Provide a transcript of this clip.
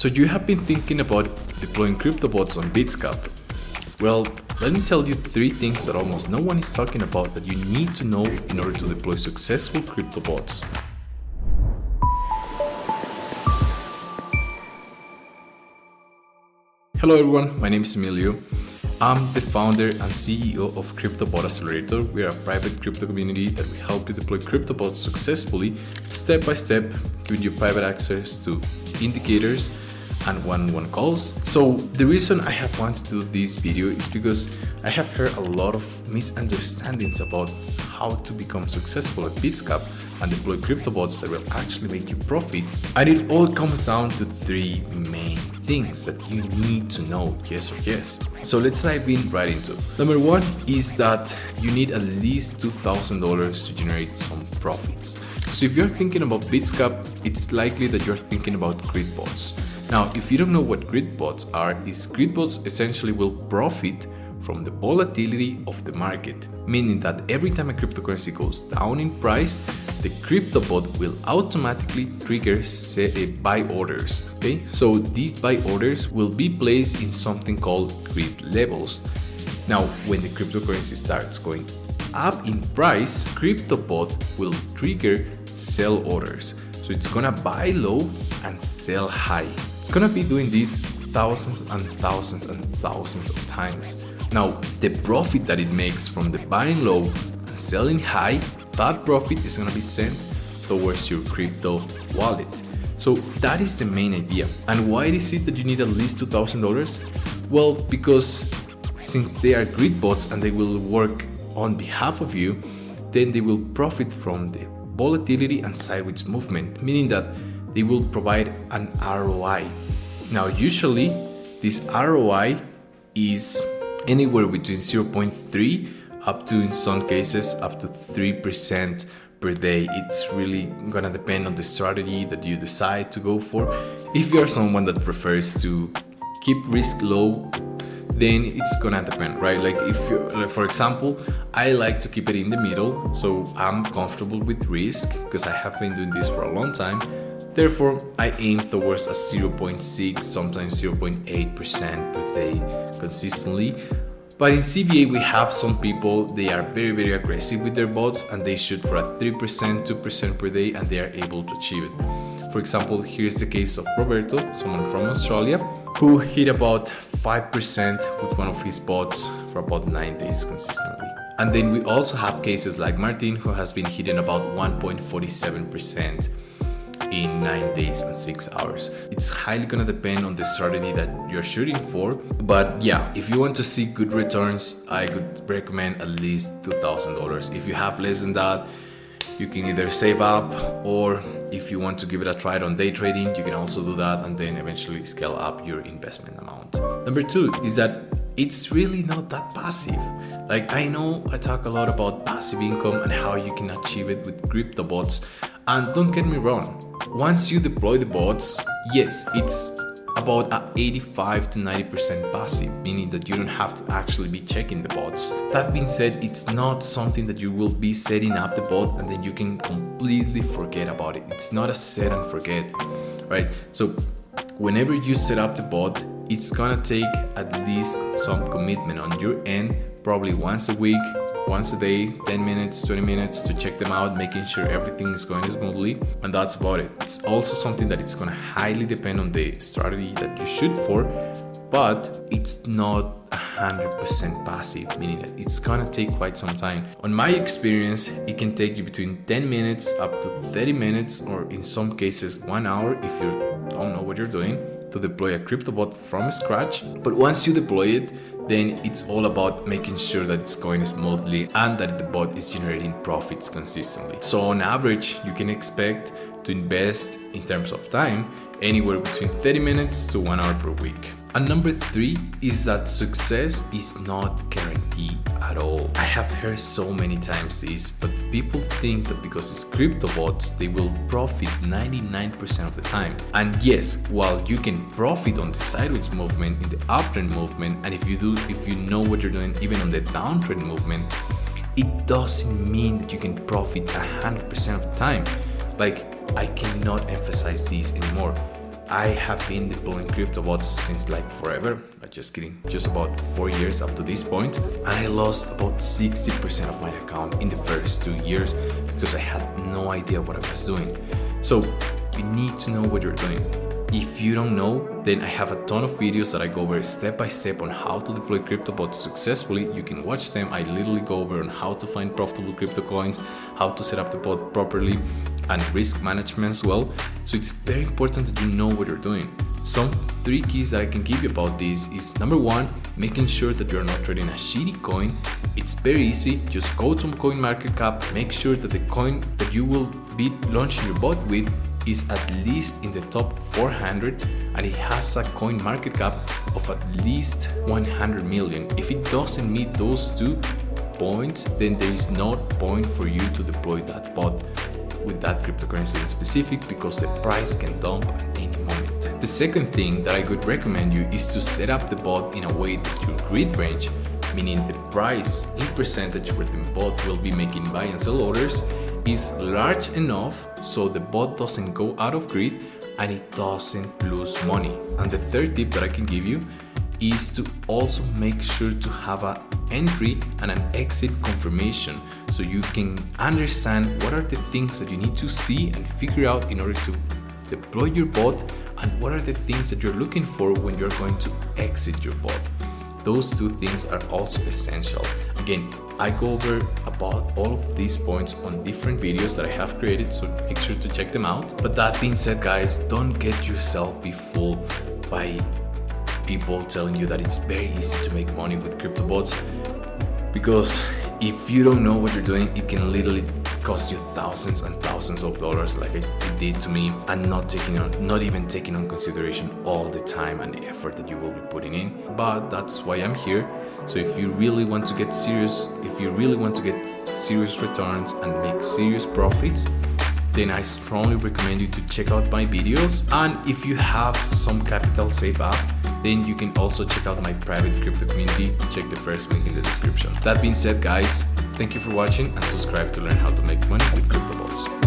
So you have been thinking about deploying crypto bots on Bitsgap. Well, let me tell you 3 things that almost no one is talking about that you need to know in order to deploy successful crypto bots. Hello everyone, my name is Emilio. I'm the founder and CEO of Crypto Bot Accelerator. We are a private crypto community that will help you deploy crypto bots successfully, step by step, giving you private access to indicators and one-on-one calls. So the reason I have wanted to do this video is because I have heard a lot of misunderstandings about how to become successful at Bitsgap and deploy crypto bots that will actually make you profits. And it all comes down to 3 main things that you need to know, yes or yes. So let's dive in right into it. Number 1 is that you need at least $2,000 to generate some profits. So if you're thinking about Bitsgap, it's likely that you're thinking about grid bots. Now, if you don't know what grid bots are, grid bots essentially will profit from the volatility of the market, meaning that every time a cryptocurrency goes down in price, the crypto bot will automatically trigger buy orders. Okay, so these buy orders will be placed in something called grid levels. Now, when the cryptocurrency starts going up in price, crypto bot will trigger sell orders. So it's gonna buy low and sell high. It's gonna be doing this thousands and thousands and thousands of times. Now, the profit that it makes from the buying low and selling high, that profit is gonna be sent towards your crypto wallet. So that is the main idea. And why is it that you need at least $2,000? Well, because since they are grid bots and they will work on behalf of you, then they will profit from the volatility and sideways movement, meaning that they will provide an ROI. Now, usually this ROI is anywhere between 0.3 up to, in some cases, up to 3% per day. It's really gonna depend on the strategy that you decide to go for. If you're someone that prefers to keep risk low, then it's gonna depend, right? Like if you, for example, I like to keep it in the middle, so I'm comfortable with risk because I have been doing this for a long time. Therefore, I aim towards a 0.6, sometimes 0.8% per day consistently. But in CBA, we have some people, they are very, very aggressive with their bots and they shoot for a 3%, 2% per day and they are able to achieve it. For example, here's the case of Roberto, someone from Australia, who hit about 5% with one of his bots for about 9 days consistently. And then we also have cases like Martin, who has been hitting about 1.47% in 9 days and 6 hours. It's highly gonna depend on the strategy that you're shooting for. But yeah, if you want to see good returns, I would recommend at least $2,000. If you have less than that, you can either save up, or if you want to give it a try on day trading, you can also do that and then eventually scale up your investment amount. Number 2 is that it's really not that passive. Like, I know I talk a lot about passive income and how you can achieve it with crypto bots. And don't get me wrong, once you deploy the bots, yes, it's about 85 to 90% passive, meaning that you don't have to actually be checking the bots. That being said, it's not something that you will be setting up the bot and then you can completely forget about it. It's not a set and forget, right? So whenever you set up the bot, it's gonna take at least some commitment on your end, probably once a week, once a day, 10 minutes, 20 minutes to check them out, making sure everything is going smoothly. And that's about it. It's also something that it's gonna highly depend on the strategy that you shoot for, but it's not 100% passive, meaning that it's gonna take quite some time. On my experience, it can take you between 10 minutes up to 30 minutes, or in some cases 1 hour if you don't know what you're doing, to deploy a crypto bot from scratch. But once you deploy it, then it's all about making sure that it's going smoothly and that the bot is generating profits consistently. So on average, you can expect to invest in terms of time anywhere between 30 minutes to 1 hour per week. And number 3 is that success is not guaranteed at all. I have heard so many times this, but people think that because it's crypto bots, they will profit 99% of the time. And yes, while you can profit on the sideways movement, in the uptrend movement, and if you know what you're doing, even on the downtrend movement, it doesn't mean that you can profit 100% of the time. Like, I cannot emphasize this anymore. I have been deploying crypto bots since like forever, but just kidding, just about 4 years up to this point. And I lost about 60% of my account in the first 2 years because I had no idea what I was doing. So you need to know what you're doing. If you don't know, then I have a ton of videos that I go over step by step on how to deploy crypto bots successfully. You can watch them. I literally go over on how to find profitable crypto coins, how to set up the bot properly, and risk management as well. So it's very important that you know what you're doing. Some 3 keys that I can give you about this is number 1, making sure that you're not trading a shitty coin. It's very easy. Just go to CoinMarketCap, make sure that the coin that you will be launching your bot with is at least in the top 400 and it has a coin market cap of at least 100 million. If it doesn't meet those 2 points, then there is no point for you to deploy that bot with that cryptocurrency in specific, because the price can dump at any moment. The second thing that I would recommend you is to set up the bot in a way that your grid range, meaning the price in percentage where the bot will be making buy and sell orders, is large enough so the bot doesn't go out of grid and it doesn't lose money. And the third tip that I can give you is to also make sure to have an entry and an exit confirmation, so you can understand what are the things that you need to see and figure out in order to deploy your bot, and what are the things that you're looking for when you're going to exit your bot. Those 2 things are also essential. Again, I go over about all of these points on different videos that I have created, so make sure to check them out. But that being said, guys, don't get yourself be fooled by people telling you that it's very easy to make money with crypto bots, because if you don't know what you're doing, it can literally cost you thousands and thousands of dollars, like it did to me, and not even taking on consideration all the time and the effort that you will be putting in. But that's why I'm here. So if you really want to get serious, serious returns and make serious profits, then I strongly recommend you to check out my videos. And if you have some capital saved up, then you can also check out my private crypto community. Check the first link in the description. That being said, guys, thank you for watching and subscribe to learn how to make money with crypto bots.